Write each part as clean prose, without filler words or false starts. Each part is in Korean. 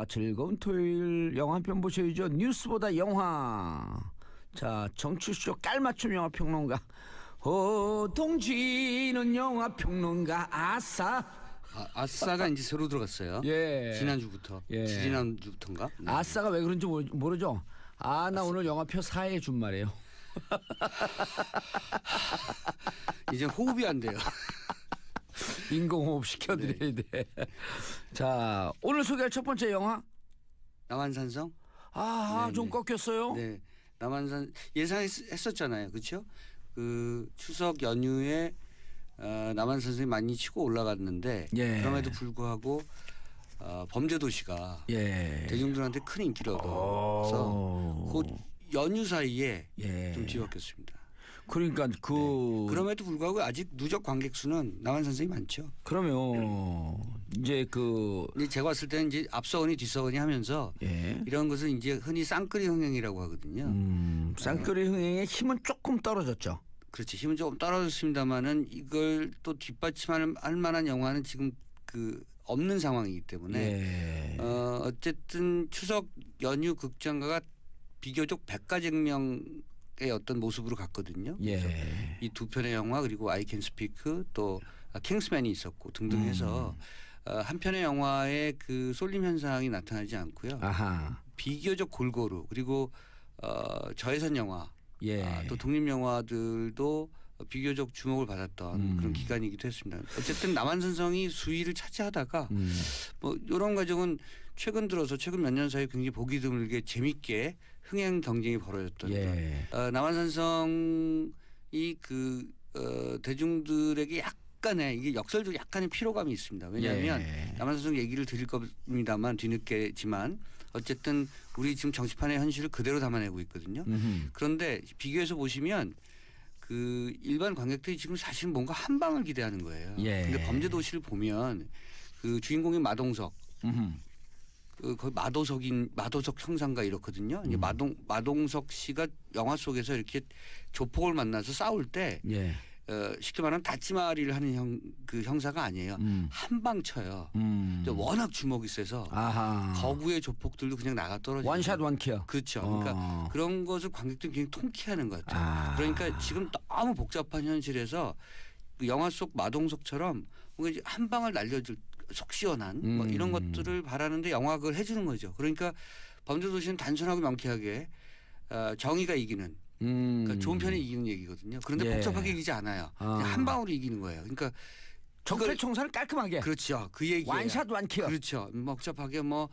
즐거운 토요일 영화 한 편 보셔야죠. 뉴스보다 영화. 자, 정치쇼 깔맞춤 영화 평론가 동지는 영화 평론가 아싸. 아싸가 이제 새로 들어갔어요. 예. 지난주부터. 예. 지난주부터인가? 네. 아싸가 왜 그런지 모르죠. 나 오늘 영화표 4회 준 말이에요. 이제 호흡이 안 돼요. 인공호흡 시켜드려야 돼. 자, 오늘 소개할 첫 번째 영화 남한산성. 좀 꺾였어요. 네, 남한산 예상했었잖아요, 그렇죠? 그 추석 연휴에 남한산성이 많이 치고 올라갔는데 그럼에도 불구하고 범죄도시가 대중들한테 큰 인기를 얻어서 그 연휴 사이에 좀 뒤바뀌었습니다. 그러니까 그럼에도 불구하고 아직 누적 관객 수는 남한산성이 많죠. 그러면 이제 제가 봤을 때는 이제 앞서거니 뒤서거니 하면서 이런 것을 이제 흔히 쌍끌이 흥행이라고 하거든요. 쌍끌이 흥행의 힘은 조금 떨어졌죠. 그렇지, 힘은 조금 떨어졌습니다만은 이걸 또 뒷받침할 만한 영화는 지금 없는 상황이기 때문에 어쨌든 추석 연휴 극장가가 비교적 백가쟁명의 어떤 모습으로 갔거든요. 이 두 편의 영화 그리고 I Can Speak 또 킹스맨이 있었고 등등 해서 한 편의 영화에 그 쏠림 현상이 나타나지 않고요. 비교적 골고루 그리고 저예산 영화 또 독립 영화들도 비교적 주목을 받았던 그런 기간이기도 했습니다. 어쨌든 남한산성이 수위를 차지하다가 뭐 이런 과정은 최근 들어서 최근 몇 년 사이에 굉장히 보기 드물게 재밌게 흥행 경쟁이 벌어졌던 남한산성이 대중들에게 약간의 이게 역설적 약간의 피로감이 있습니다. 왜냐하면 남한산성 얘기를 드릴 겁니다만 뒤늦게지만 어쨌든 우리 지금 정치판의 현실을 그대로 담아내고 있거든요. 그런데 비교해서 보시면 일반 관객들이 지금 사실 뭔가 한 방을 기대하는 거예요. 그런데 범죄도시를 보면 그 주인공인 마동석 거의 마도석 형상가 이렇거든요. 이제 마동석 씨가 영화 속에서 이렇게 조폭을 만나서 싸울 때 쉽게 말하면 닫지마리를 하는 형사가 아니에요. 한 방 쳐요. 워낙 주먹이 세서 거구의 조폭들도 그냥 나가 떨어지고. 원샷 원키어. 그렇죠. 그러니까 그런 것을 관객들이 굉장히 통쾌하는 것 같아요. 그러니까 지금 너무 복잡한 현실에서 그 영화 속 마동석처럼 뭔가 한 방을 날려줄 속 시원한 뭐 이런 것들을 바라는데 영화가 그걸 해주는 거죠. 그러니까 범죄도시는 단순하고 명쾌하게 정의가 이기는 그러니까 좋은 편이 이기는 얘기거든요. 그런데 복잡하게 이기지 않아요. 그냥 한 방으로 이기는 거예요. 그러니까 적폐청산을 깔끔하게. 그렇죠. 그 얘기예요. 원샷 원키어. 그렇죠. 복잡하게 뭐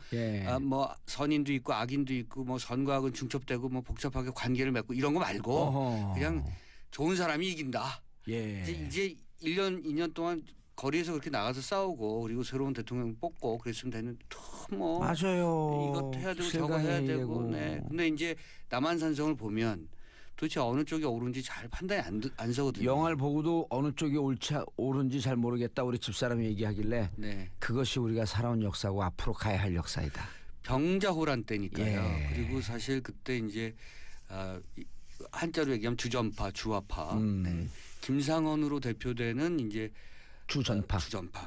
선인도 있고 악인도 있고 뭐 선과 악은 중첩되고 뭐 복잡하게 관계를 맺고 이런 거 말고 그냥 좋은 사람이 이긴다. 이제 1년 2년 동안 거리에서 그렇게 나가서 싸우고 그리고 새로운 대통령 뽑고 그랬으면 되는데 뭐 맞아요. 이것 해야 되고 저거 해야 되고. 근데 이제 남한산성을 보면 도대체 어느 쪽이 옳은지 잘 판단이 안 서거든요. 영화를 보고도 어느 쪽이 옳은지 잘 모르겠다 우리 집사람이 얘기하길래 그것이 우리가 살아온 역사고 앞으로 가야 할 역사이다. 병자호란 때니까요. 그리고 사실 그때 이제 한자로 얘기하면 주화파. 김상헌으로 대표되는 이제 주전파.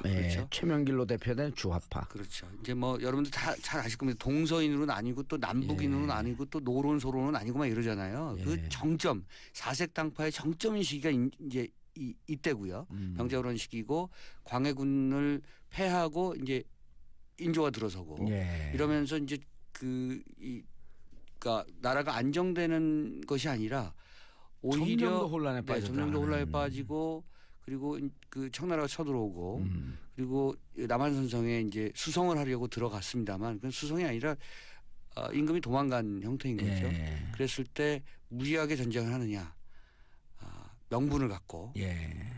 그렇죠. 최명길로 대표된 주화파. 그렇죠. 이제 뭐 여러분들 다 잘 아실 겁니다. 동서인으로는 아니고 또 남북인으로는 아니고 또 노론소론은 아니고 막 이러잖아요. 그 정점 사색당파의 정점인 시기가 이제 이때고요. 병자호란 시기고 광해군을 패하고 이제 인조가 들어서고 이러면서 이제 그러니까 나라가 안정되는 것이 아니라 오히려 점점 더 혼란에 빠지고 그리고 그 청나라가 쳐들어오고 그리고 남한산성에 이제 수성을 하려고 들어갔습니다만 그건 수성이 아니라 임금이 도망간 형태인 거죠. 그랬을 때 무리하게 전쟁을 하느냐 명분을 갖고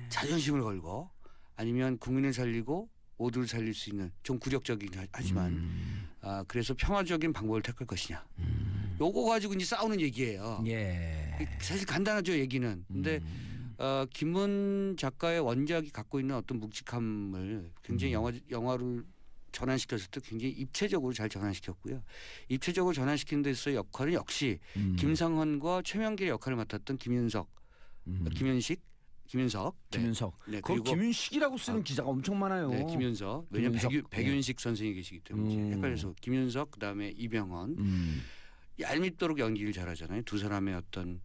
자존심을 걸고 아니면 국민을 살리고 모두를 살릴 수 있는 좀 굴욕적이긴 하지만 그래서 평화적인 방법을 택할 것이냐. 요거 가지고 이제 싸우는 얘기예요. 사실 간단하죠 얘기는. 근데 김문 작가의 원작이 갖고 있는 어떤 묵직함을 굉장히 영화를 전환시켰을 때 굉장히 입체적으로 잘 전환시켰고요. 입체적으로 전환시키는 데 있어서 역할은 역시 김상헌과 최명길의 역할을 맡았던 김윤식 김윤석. 네. 거기 김윤식이라고 쓰는 기자가 엄청 많아요. 네, 김윤석. 왜냐면 백윤식 선생이 계시기 때문에 헷갈려서 김윤석 그다음에 이병헌. 얄밉도록 연기를 잘하잖아요. 두 사람의 어떤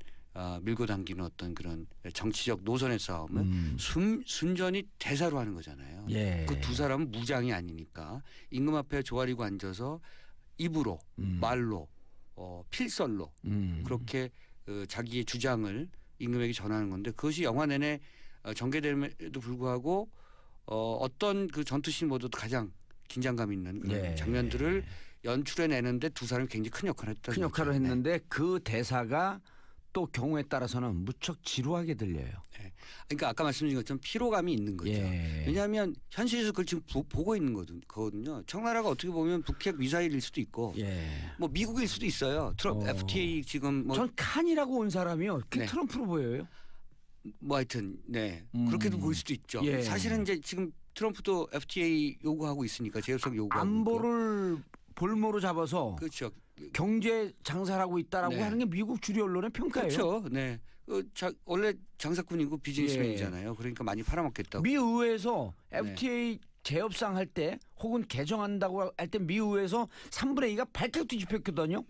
밀고 당기는 어떤 그런 정치적 노선의 싸움을 순전히 대사로 하는 거잖아요. 예. 그 두 사람은 무장이 아니니까 임금 앞에 조아리고 앉아서 입으로 말로 필설로 그렇게 자기의 주장을 임금에게 전하는 건데 그것이 영화 내내 전개됨에도 불구하고 어떤 그 전투씬 모드도 가장 긴장감 있는 그런 장면들을 연출해내는데 두 사람이 굉장히 큰 역할을 했다. 큰 역할을 했는데 그 대사가 또 경우에 따라서는 무척 지루하게 들려요. 네. 그러니까 아까 말씀드린 것처럼 피로감이 있는 거죠. 왜냐하면 현실에서 그걸 지금 보고 있는 거거든요. 청나라가 어떻게 보면 북핵 미사일일 수도 있고 뭐 미국일 수도 있어요. FTA 지금 뭐. 전 칸이라고 온 사람이요. 트럼프로 보여요. 뭐 하여튼 그렇게도 보일 수도 있죠. 사실은 이제 지금 트럼프도 FTA 요구하고 있으니까 재협상 요구하고 안보를 볼모로 잡아서 그렇죠. 경제 장사를 하고 있다라고 하는 게 미국 주류 언론의 평가예요. 그렇죠. 네. 원래 장사꾼이고 비즈니스맨이잖아요. 그러니까 많이 팔아먹겠다고. 미 의회에서 FTA 재협상 할 때 혹은 개정한다고 할 때 미 의회에서 3분의 2가 발칵 뒤집혔거든요.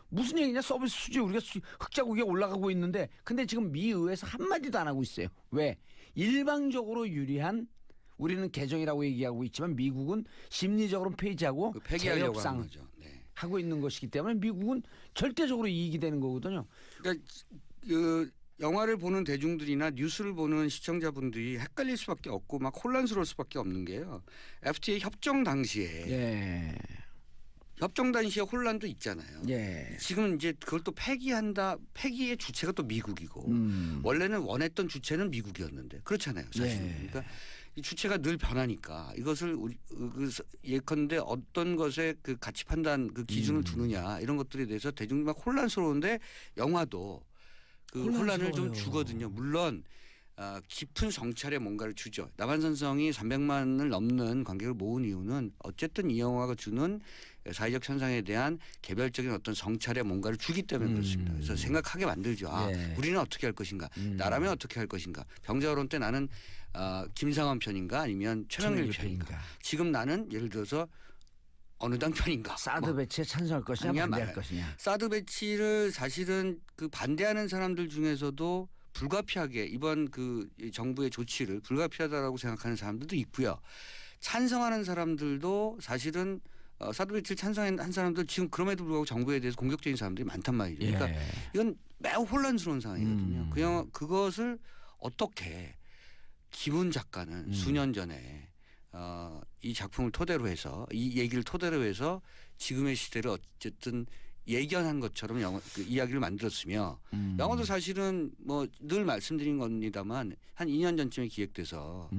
무슨 얘기냐 서비스 수지 우리가 흑자국에 올라가고 있는데 근데 지금 미 의회에서 한마디도 안 하고 있어요. 왜? 일방적으로 유리한 우리는 개정이라고 얘기하고 있지만 미국은 심리적으로 폐지하고 재협상 하고 있는 것이기 때문에 미국은 절대적으로 이익이 되는 거거든요. 그러니까 그 영화를 보는 대중들이나 뉴스를 보는 시청자분들이 헷갈릴 수밖에 없고 막 혼란스러울 수밖에 없는 게요. FTA 협정 당시에 혼란도 있잖아요. 지금 이제 그걸 또 폐기한다. 폐기의 주체가 또 미국이고 원래는 원했던 주체는 미국이었는데 그렇잖아요. 사실은. 그러니까 이 주체가 늘 변하니까 이것을 우리 예컨대 어떤 것에 그 가치 판단 그 기준을 두느냐 이런 것들에 대해서 대중들이 막 혼란스러운데 영화도 그 혼란을 좀 주거든요. 물론 깊은 성찰에 뭔가를 주죠. 남한산성이 300만을 넘는 관객을 모은 이유는 어쨌든 이 영화가 주는 사회적 현상에 대한 개별적인 어떤 성찰에 뭔가를 주기 때문에 그렇습니다. 그래서 생각하게 만들죠. 우리는 어떻게 할 것인가. 나라면 어떻게 할 것인가. 병자호론 때 나는 김상환 편인가 아니면 최명일 편인가. 지금 나는 예를 들어서 어느 당 편인가. 사드 배치에 찬성할 것이냐 반대할 것이냐. 사드 배치를 사실은 그 반대하는 사람들 중에서도 불가피하게 이번 그 정부의 조치를 불가피하다라고 생각하는 사람들도 있고요. 찬성하는 사람들도 사실은 사드 배치를 찬성한 사람들 지금 그럼에도 불구하고 정부에 대해서 공격적인 사람들이 많단 말이죠. 그러니까 이건 매우 혼란스러운 상황이거든요. 그것을 어떻게 김훈 작가는 수년 전에 이 작품을 토대로 해서 이 얘기를 토대로 해서 지금의 시대를 어쨌든 예견한 것처럼 그 이야기를 만들었으며 영화도 사실은 뭐 늘 말씀드린 겁니다만 한 2년 전쯤에 기획돼서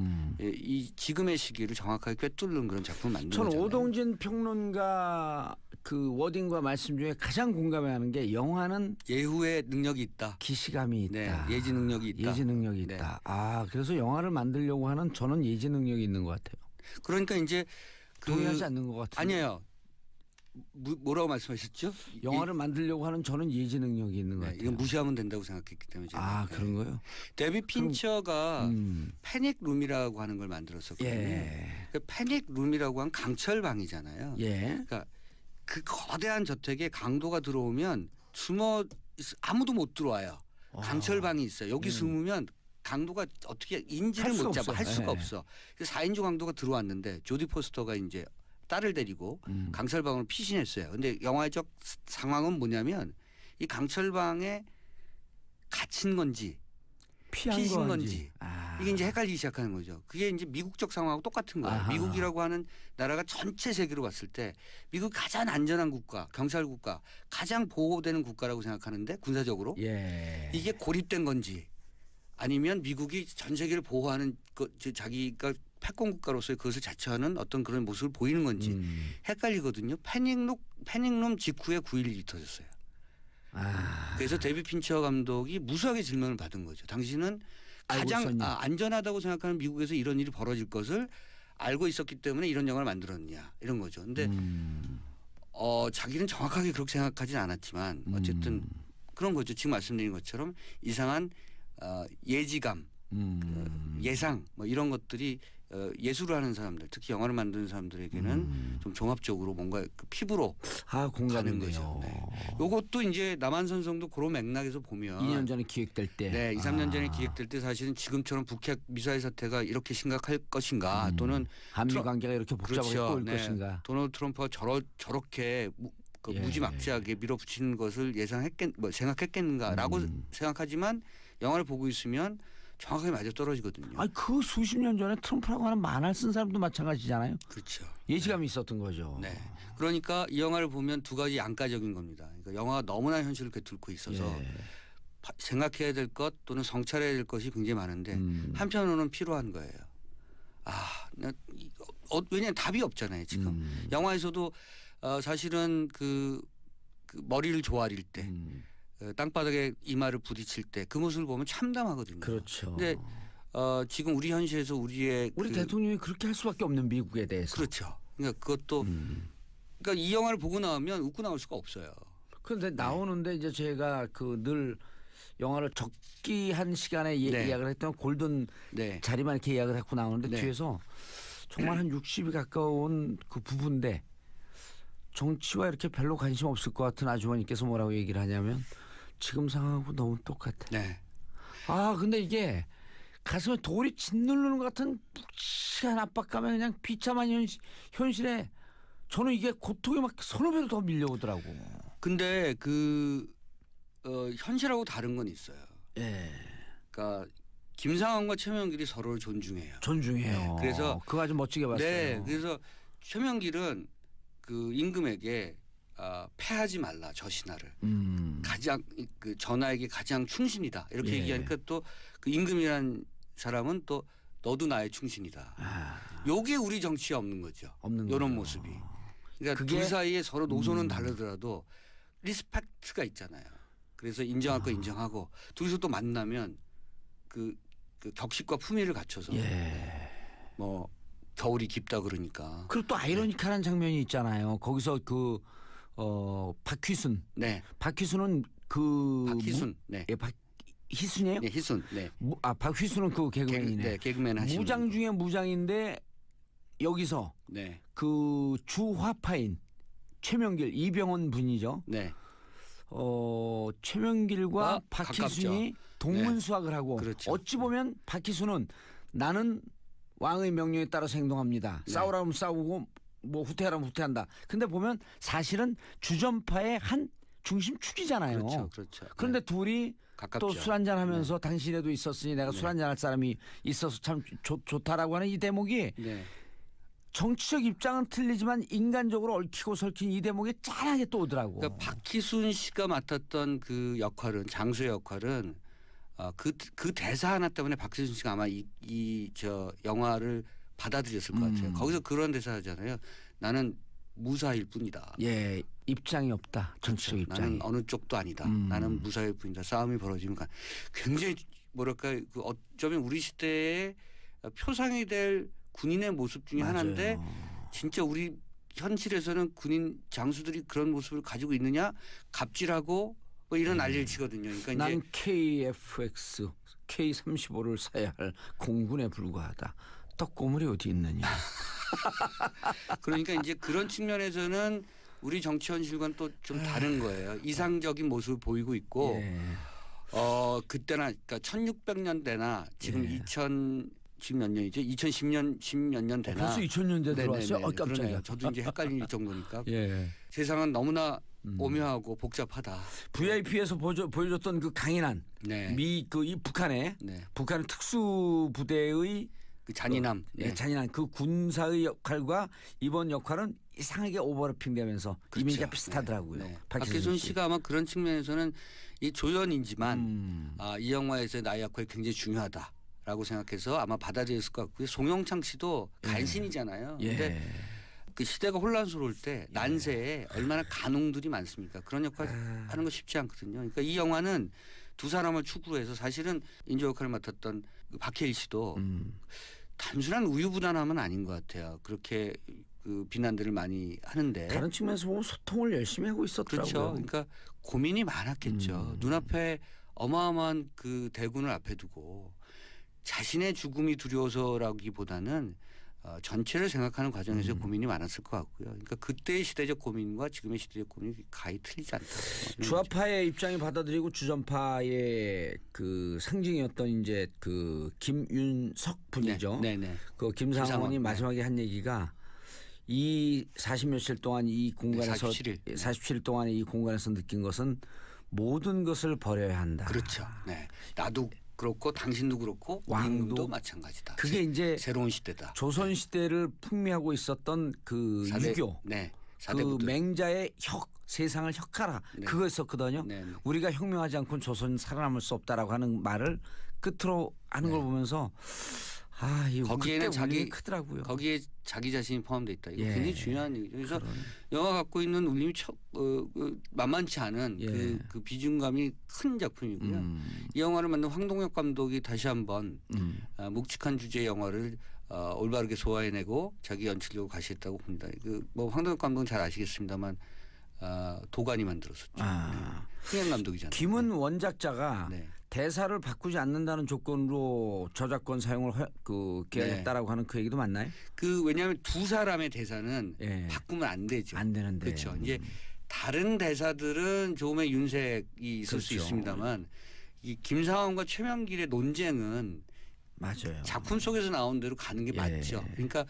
이 지금의 시기를 정확하게 꿰뚫는 그런 작품을 만든 거잖아요. 저는 오동진 평론가 그 워딩과 말씀 중에 가장 공감하는 게 영화는 예후의 능력이 있다. 기시감이 있다. 예지 능력이 있다. 예지 능력이 있다. 그래서 영화를 만들려고 하는 저는 예지 능력이 있는 것 같아요. 그러니까 이제 동의하지 않는 것 같아요. 아니에요. 뭐라고 말씀하셨죠? 영화를 만들려고 하는 저는 예지 능력이 있는 것 같아요. 이건 무시하면 된다고 생각했기 때문에 제가. 그런 거요? 데비 핀처가 패닉 룸이라고 하는 걸 만들었었거든요. 그 패닉 룸이라고 하면 강철방이잖아요. 그러니까 그 거대한 저택에 강도가 들어오면 아무도 못 들어와요. 강철방이 있어요. 여기 숨으면 강도가 어떻게 인지를 못 잡아 할 수가 없어. 그래서 4인조 강도가 들어왔는데 조디 포스터가 이제 딸을 데리고 강철방을 피신했어요. 근데 영화적 상황은 뭐냐면 이 강철방에 갇힌 건지 피신 건지 이게 이제 헷갈리기 시작하는 거죠. 그게 이제 미국적 상황하고 똑같은 거예요. 미국이라고 하는 나라가 전체 세계로 봤을 때 미국이 가장 안전한 국가, 경찰 국가, 가장 보호되는 국가라고 생각하는데 군사적으로 이게 고립된 건지 아니면 미국이 전 세계를 보호하는 자기가 패권 국가로서의 그것을 자처하는 어떤 그런 모습을 보이는 건지 헷갈리거든요. 패닉룸 직후에 9.11이 터졌어요. 그래서 데비 핀처 감독이 무수하게 질문을 받은 거죠. 당신은 가장 안전하다고 생각하는 미국에서 이런 일이 벌어질 것을 알고 있었기 때문에 이런 영화를 만들었냐 이런 거죠. 근데 자기는 정확하게 그렇게 생각하진 않았지만 어쨌든 그런 거죠. 지금 말씀드린 것처럼 이상한 예지감 예상 뭐 이런 것들이 예술을 하는 사람들, 특히 영화를 만드는 사람들에게는 좀 종합적으로 뭔가 그 피부로 가는 거죠. 네. 요것도 이제 남한산성도 그런 맥락에서 보면 2년 전에 기획될 때, 네, 2, 3년 전에 기획될 때 사실은 지금처럼 북핵 미사일 사태가 이렇게 심각할 것인가, 또는 한미 관계가 이렇게 복잡하게 그렇죠. 올 네. 것인가. 도널드 트럼프가 저렇게 무지막지하게 밀어붙이는 것을 생각했겠는가라고 생각하지만 영화를 보고 있으면 정확하게 맞아 떨어지거든요. 아니 그 수십 년 전에 트럼프라고 하는 만화를 쓴 사람도 마찬가지잖아요. 그렇죠. 예지감이 있었던 거죠. 네. 그러니까 이 영화를 보면 두 가지 양가적인 겁니다. 그러니까 영화가 너무나 현실을 꿰뚫고 있어서 생각해야 될 것 또는 성찰해야 될 것이 굉장히 많은데 한편으로는 필요한 거예요. 왜냐하면 답이 없잖아요. 지금 영화에서도 사실은 그 머리를 조아릴 때 땅바닥에 이마를 부딪힐 때 그 모습을 보면 참담하거든요. 그렇죠. 근데 지금 우리 현실에서 우리 대통령이 그렇게 할 수밖에 없는 미국에 대해서. 그렇죠. 그러니까 그것도 그러니까 이 영화를 보고 나오면 웃고 나올 수가 없어요. 그런데 나오는데 이제 제가 그 늘 영화를 적기 한 시간에 예약을 했던 골든 자리만 이렇게 예약을 했고 나오는데 뒤에서 정말 한 60이 가까운 그 부부인데 정치와 이렇게 별로 관심 없을 것 같은 아주머니께서 뭐라고 얘기를 하냐면 지금 상황하고 너무 똑같아. 네. 근데 이게 가슴에 돌이 짓누르는 것 같은 묵직한 압박감에 그냥 비참한 현실에 저는 이게 고통이 막 서너 배로 더 밀려오더라고. 근데 현실하고 다른 건 있어요. 그러니까 김상환과 최명길이 서로를 존중해요. 네. 그래서 그거 아주 멋지게 봤어요. 네. 그래서 최명길은 그 임금에게 패하지 말라 저 신하를 가장 그 전하에게 가장 충신이다 이렇게 얘기하니까 또 그 임금이란 사람은 또 너도 나의 충신이다. 요게 우리 정치에 없는 거죠. 이런 모습이. 그러니까 둘 사이에 서로 노선은 다르더라도 리스펙트가 있잖아요. 그래서 인정할 거 인정하고 둘이서 또 만나면 그 격식과 품위를 갖춰서 뭐 겨울이 깊다 그러니까. 그리고 또 아이러니컬한 장면이 있잖아요. 거기서 박휘순. 박휘순은 박희순. 희순이에요? 네, 희순. 네. 박휘순은 그 개그맨이네. 개그맨 하시는 무장 중에 무장인데 여기서 그 주화파인 최명길 이병헌 분이죠. 최명길과 박희순이 동문수학을 하고 그렇죠. 어찌 보면 박희순은 나는 왕의 명령에 따라서 행동합니다. 싸우라면 싸우고 뭐 후퇴하라면 후퇴한다. 근데 보면 사실은 주전파의 한 중심축이잖아요. 그렇죠. 그런데 둘이 가깝죠. 또 술 한잔 하면서 당신에도 있었으니 내가 술 한잔 할 사람이 있어서 참 좋다라고 하는 이 대목이 정치적 입장은 틀리지만 인간적으로 얽히고 설킨 이 대목이 짠하게 또 오더라고. 그러니까 박희순 씨가 맡았던 그 역할은 장수의 역할은 그 대사 하나 때문에 박희순 씨가 아마 저 영화를 받아들였을 것 같아요. 거기서 그런 대사 하잖아요. 나는 무사일 뿐이다. 입장이 없다. 정치적 입장이. 나는 어느 쪽도 아니다. 나는 무사일 뿐이다. 싸움이 벌어지면 굉장히 뭐랄까 어쩌면 우리 시대의 표상이 될 군인의 모습 중에 하나인데 진짜 우리 현실에서는 군인 장수들이 그런 모습을 가지고 있느냐 갑질하고 뭐 이런 난리를 치거든요. 그러니까 난 KFX K35를 사야 할 공군에 불과하다. 떡고물이 어디 있느냐. 그러니까 이제 그런 측면에서는 우리 정치 현실과는 또 좀 다른 거예요. 이상적인 모습을 보이고 있고 그때나 그러니까 1600년대나 지금 2000 지금 몇 년이죠? 2010년 10몇 년 되나. 벌써 2000년대 들어왔어요? 깜짝이야. 그러네요. 저도 이제 헷갈릴 정도니까. 세상은 너무나 오묘하고 복잡하다. VIP에서 보여줬던 그 강인한 이 북한의 특수 부대의 그 잔인함, 잔인한 그 군사의 역할과 이번 역할은 이상하게 오버래핑되면서 이미지가 비슷하더라고요. 박희순 씨가 아마 그런 측면에서는 이 조연이지만 이 영화에서 나의 역할이 굉장히 중요하다라고 생각해서 아마 받아들였을 것 같고요. 송영창 씨도 간신이잖아요. 근데 그 시대가 혼란스러울 때 난세에 얼마나 간웅들이 많습니까? 그런 역할 하는 거 쉽지 않거든요. 그러니까 이 영화는 두 사람을 축으로 해서 사실은 인조 역할을 맡았던 박해일 씨도 단순한 우유부단함은 아닌 것 같아요. 그렇게 그 비난들을 많이 하는데 다른 측면에서 보면 소통을 열심히 하고 있었더라고요. 그렇죠. 그러니까 고민이 많았겠죠. 눈앞에 어마어마한 그 대군을 앞에 두고 자신의 죽음이 두려워서라기보다는 전체를 생각하는 과정에서 고민이 많았을 것 같고요. 그러니까 그때의 시대적 고민과 지금의 시대적 고민이 가히 틀리지 않다. 주화파의 입장이 받아들이고 주전파의 그 상징이었던 이제 그 김윤석 분이죠. 네. 그 김상원이 마지막에 한 얘기가 이 40몇일 동안 이 공간에서 47일 동안에 이 공간에서 느낀 것은 모든 것을 버려야 한다. 그렇죠. 네. 나도 그렇고 당신도 그렇고 왕도 마찬가지다. 그게 이제 새로운 시대다. 조선 시대를 풍미하고 있었던 그 유교, 그 맹자의 세상을 혁하라 그거였었거든요. 우리가 혁명하지 않고는 조선 살아남을 수 없다라고 하는 말을 끝으로 하는 걸 보면서 거기에는 자기 크더라고요. 거기에 자기 자신이 포함되어 있다. 이거 굉장히 중요한 얘기죠. 그래서 영화 갖고 있는 울림이 만만치 않은 그 비중감이 큰 작품이고요. 이 영화를 만든 황동혁 감독이 다시 한번 묵직한 주제의 영화를 올바르게 소화해내고 자기 연출력으로 가시했다고 봅니다. 뭐 황동혁 감독은 잘 아시겠습니다만 도가니 만들었었죠. 흥행 감독이잖아요. 김은 원작자가 대사를 바꾸지 않는다는 조건으로 저작권 사용을 계획했다라고 하는 그 얘기도 맞나요? 왜냐하면 두 사람의 대사는 바꾸면 안 되죠. 안 되는데. 그렇죠. 이제 다른 대사들은 조금의 윤색이 있을 수 있습니다만 이 김상원과 최명길의 논쟁은 맞아요. 작품 속에서 나온 대로 가는 게 맞죠. 그러니까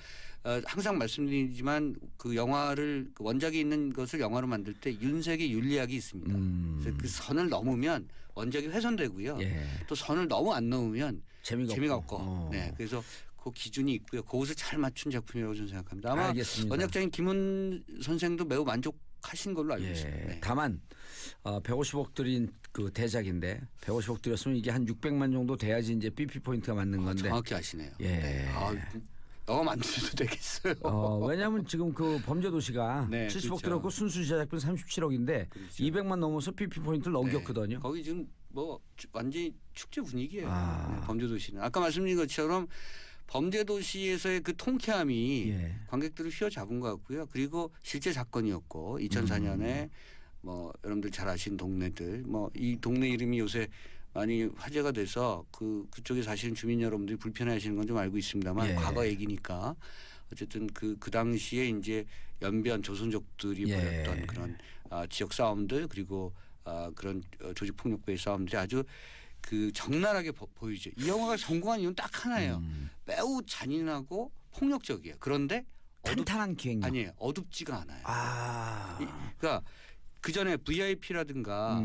항상 말씀드리지만 그 영화를 원작이 있는 것을 영화로 만들 때 윤색의 윤리학이 있습니다. 그래서 그 선을 넘으면 원작이 훼손되고요. 또 선을 너무 안 넘으면 재미가 없고. 그래서 그 기준이 있고요. 그것을 잘 맞춘 작품이라고 저는 생각합니다. 아마 원작자인 김은 선생도 매우 만족하신 걸로 알고 있습니다. 다만 150억 들인 그 대작인데 150억 들였으면 이게 한 600만 정도 돼야지 이제 BP 포인트가 맞는 건데. 정확히 아시네요. 영화 만들어도 되겠어요. 왜냐하면 지금 그 범죄도시가 70억 들었고 순수 제작비는 37억인데 200만 넘어서 PP 포인트를 넘겼거든요. 거기 지금 뭐 완전히 축제 분위기예요. 범죄도시는 아까 말씀드린 것처럼 범죄도시에서의 그 통쾌함이 관객들을 휘어잡은 것 같고요. 그리고 실제 사건이었고 2004년에 뭐 여러분들 잘 아시는 동네들 뭐 이 동네 이름이 요새 많이 화제가 돼서 그쪽에 사시는 주민 여러분들이 불편해하시는 건 좀 알고 있습니다만 과거 얘기니까 어쨌든 그 당시에 이제 연변 조선족들이 벌였던 그런 지역 싸움들 그리고 그런 조직 폭력배의 싸움들이 아주 그 적나라하게 보이죠. 이 영화가 성공한 이유는 딱 하나예요. 매우 잔인하고 폭력적이에요. 그런데 탄탄한 기획력 아니에요. 어둡지가 않아요. 그러니까 그 전에 VIP라든가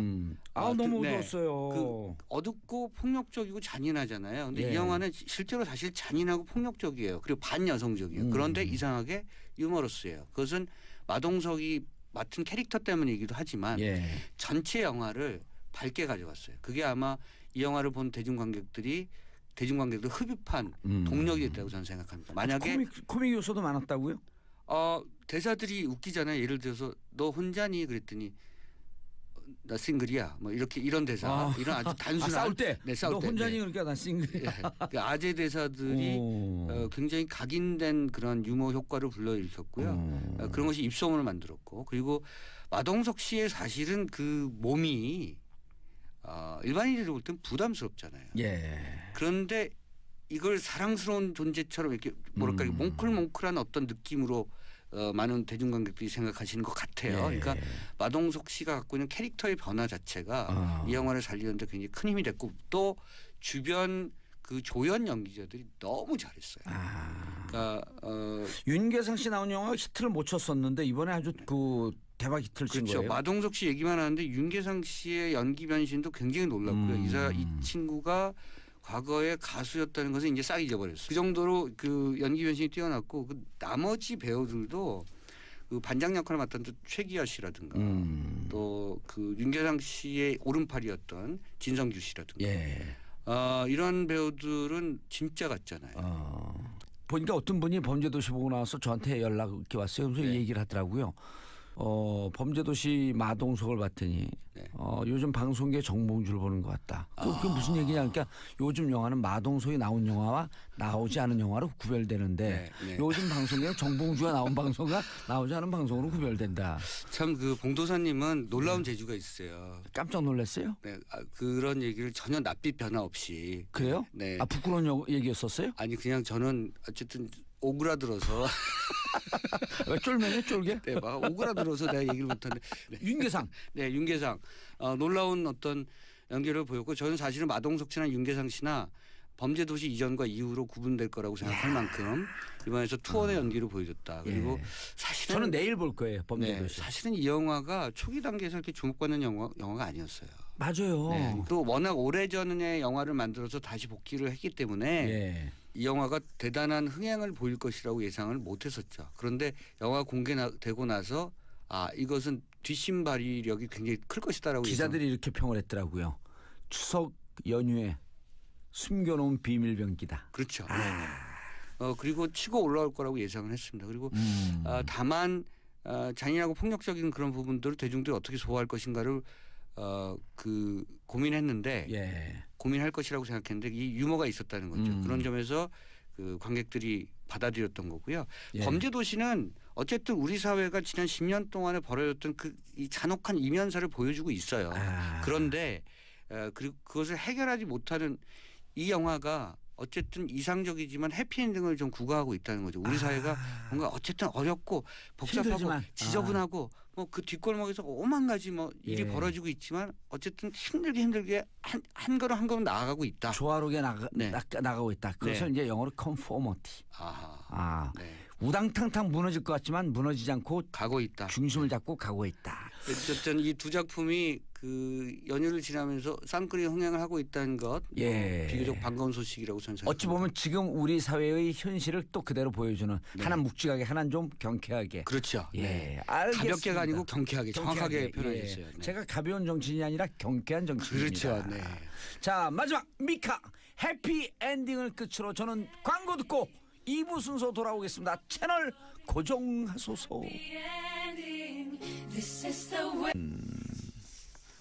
너무 어두웠어요. 어둡고 폭력적이고 잔인하잖아요. 근데 이 영화는 실제로 사실 잔인하고 폭력적이에요. 그리고 반여성적이에요. 그런데 이상하게 유머러스예요. 그것은 마동석이 맡은 캐릭터 때문이기도 하지만 전체 영화를 밝게 가져갔어요. 그게 아마 이 영화를 본 대중관객들 흡입한 동력이 됐다고 저는 생각합니다. 만약에 코믹 요소도 많았다고요? 대사들이 웃기잖아요. 예를 들어서 너 혼자니 그랬더니 나 싱글이야. 뭐 이런 대사, 이런 아주 단순한 싸울 때, 싸울 너 때. 혼자니 그러니까 나 싱글이야. 그 아재 대사들이 굉장히 각인된 그런 유머 효과를 불러일으켰고요. 그런 것이 입소문을 만들었고, 그리고 마동석 씨의 사실은 그 몸이 일반인들이 볼 땐 부담스럽잖아요. 그런데 이걸 사랑스러운 존재처럼 이렇게 뭐랄까 몽클몽클한 어떤 느낌으로 많은 대중관객들이 생각하시는 것 같아요. 그러니까 마동석 씨가 갖고 있는 캐릭터의 변화 자체가 이 영화를 살리는데 굉장히 큰 힘이 됐고 또 주변 그 조연 연기자들이 너무 잘했어요. 그러니까 윤계상 씨 나온 영화가 히트를 못 쳤었는데 이번에 아주 그 대박 히트를 친 거예요. 마동석 씨 얘기만 하는데 윤계상 씨의 연기 변신도 굉장히 놀랐고요. 이 친구가 과거에 가수였다는 것은 이제 싹 잊어버렸어요. 그 정도로 그 연기 변신이 뛰어났고 그 나머지 배우들도 그 반장 역할을 맡은 최기아 씨라든가 또 그 윤계상 씨의 오른팔이었던 진성규 씨라든가 이런 배우들은 진짜 같잖아요. 보니까 어떤 분이 범죄도시 보고 나와서 저한테 연락이 왔어요. 그래서 얘기를 하더라고요. 범죄도시 마동석을 봤더니 네. 요즘 방송계 정봉주를 보는 것 같다. 그게 무슨 얘기냐? 그러니까 요즘 영화는 마동석이 나온 영화와 나오지 않은 영화로 구별되는데 네. 요즘 방송계는 정봉주가 나온 방송과 나오지 않은 방송으로 구별된다. 참 그 봉도사님은 놀라운 재주가 있어요. 깜짝 놀랐어요? 네, 그런 얘기를 전혀 낯빛 변화 없이. 그래요? 네. 부끄러운 얘기였었어요? 아니 그냥 저는 어쨌든 오그라들어서 왜 쫄면이 쫄게? 네, 막 오그라들어서 내가 얘기를 못하는데 네. 윤계상. 네, 윤계상 놀라운 어떤 연기를 보였고 저는 사실은 마동석 씨나 윤계상 씨나 범죄도시 이전과 이후로 구분될 거라고 생각할 만큼 이번에서 투혼의 연기를 보여줬다. 그리고 사실은 저는 내일 볼 거예요. 범죄도시. 네, 사실은 이 영화가 초기 단계에서 이렇게 주목받는 영화가 아니었어요. 맞아요. 네, 또 워낙 오래전에 영화를 만들어서 다시 복귀를 했기 때문에 이 영화가 대단한 흥행을 보일 것이라고 예상을 못했었죠. 그런데 영화 공개되고 나서 이것은 뒷심 발휘력이 굉장히 클 것이다라고 기자들이 이렇게 평을 했더라고요. 추석 연휴에 숨겨놓은 비밀병기다. 그렇죠. 그리고 치고 올라올 거라고 예상을 했습니다. 그리고 다만 잔인하고 폭력적인 그런 부분들을 대중들이 어떻게 소화할 것인가를 고민했는데 고민할 것이라고 생각했는데 이 유머가 있었다는 거죠. 그런 점에서 그 관객들이 받아들였던 거고요. 범죄도시는 어쨌든 우리 사회가 지난 10년 동안에 벌어졌던 이 잔혹한 이면사를 보여주고 있어요. 그런데 그리고 그것을 해결하지 못하는 이 영화가 어쨌든 이상적이지만 해피엔딩을 좀 구가하고 있다는 거죠. 우리 사회가 뭔가 어쨌든 어렵고 복잡하고 힘들지만. 지저분하고 뭐 그 뒷골목에서 오만 가지 뭐 일이 벌어지고 있지만 어쨌든 힘들게 한 걸음 한 걸음 나아가고 있다. 조화롭게 나가고 있다. 그래서 이제 영어로 conformity. 우당탕탕 무너질 것 같지만 무너지지 않고 가고 있다. 중심을 잡고 가고 있다. 어쨌든 이 두 작품이 그 연휴를 지나면서 쌍끌이 흥행을 하고 있다는 것 비교적 반가운 소식이라고 저는 생각합니다. 어찌 보면 지금 우리 사회의 현실을 또 그대로 보여주는 하나 묵직하게 하나는 좀 경쾌하게. 그렇죠. 알겠습니다. 가볍게가 아니고 경쾌하게 정확하게 표현해주세요. 제가 가벼운 정치인이 아니라 경쾌한 정치인입니다. 그렇죠. 자 마지막 미카 해피엔딩을 끝으로 저는 광고 듣고 2부 순서 돌아오겠습니다. 채널 고정하소서.